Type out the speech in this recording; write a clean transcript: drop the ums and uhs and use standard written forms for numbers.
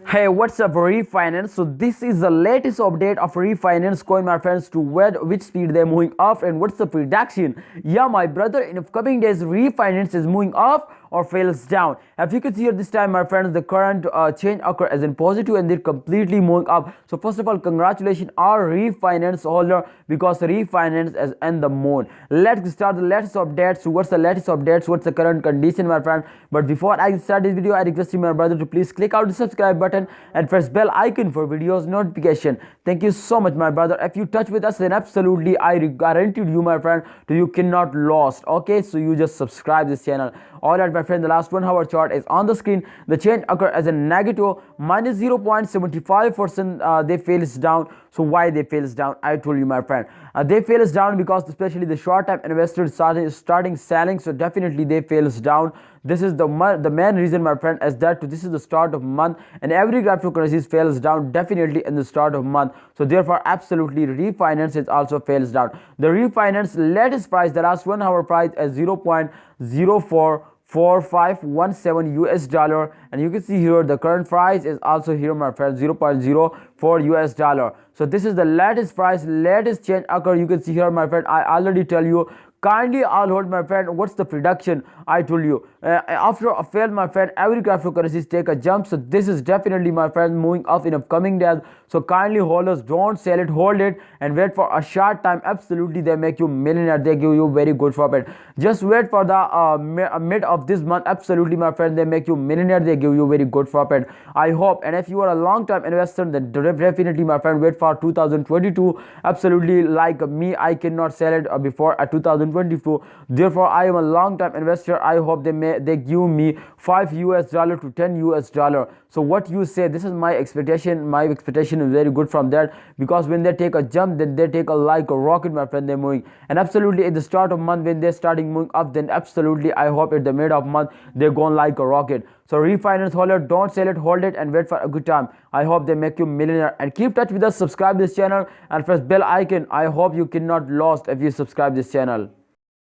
Hey, what's up, Reef Finance? So this is the latest update of Reef Finance coin, my friends, to which speed they're moving off and what's the prediction. Yeah, my brother, in upcoming days, Reef Finance is moving off or fails down. As you can see here this time, my friends, the current change occur as in positive and they're completely moving up. So first of all, congratulations our Reef Finance holder because Reef Finance is in the moon. Let's start the latest updates. So what's the latest updates? What's the current condition, my friend? But before I start this video, I request you, my brother, to please click out the subscribe button and press bell icon for videos notification. Thank you so much, my brother. If you touch with us, then absolutely I guaranteed you, my friend, that you cannot lost. Okay, so you just subscribe this channel. All right, my friend, the last 1 hour chart is on the screen. The change occur as a negative minus 0.75%. They fails down. So why they fails down? I told you, my friend, they fails down because especially the short term investors starting selling. So definitely they fails down. This is the main reason, my friend, is that this is the start of month and every cryptocurrency fails down definitely in the start of month. So therefore absolutely refinance it also fails down. The refinance latest price, the last 1 hour price, is 0.044517 US dollar, and you can see here the current price is also here, my friend, 0.04 US dollar. So this is the latest price, latest change occur. You can see here, my friend, I already tell you. Kindly all hold, my friend, what's the prediction? I told you after a fail, my friend, every cryptocurrencies take a jump. So this is definitely, my friend, moving up in upcoming days. So kindly holders, don't sell it, hold it and wait for a short time. Absolutely they make you millionaire, they give you very good profit. Just wait for the mid of this month. Absolutely, my friend, they make you millionaire, they give you very good profit. I hope. And if you are a long-term investor, then definitely, my friend, wait for 2022. Absolutely, like me, I cannot sell it before 2022. Therefore I am a long-term investor. I hope they give me $5 US to $10 US. So what you say? This is my expectation. My expectation is very good from that, because when they take a jump, then they take a like a rocket, my friend, they're moving. And absolutely at the start of month when they're starting moving up, then absolutely I hope at the mid of month they're going like a rocket. So refinance holder, don't sell it, hold it and wait for a good time. I hope they make you millionaire. And keep touch with us, subscribe this channel and press bell icon. I hope you cannot lost if you subscribe this channel.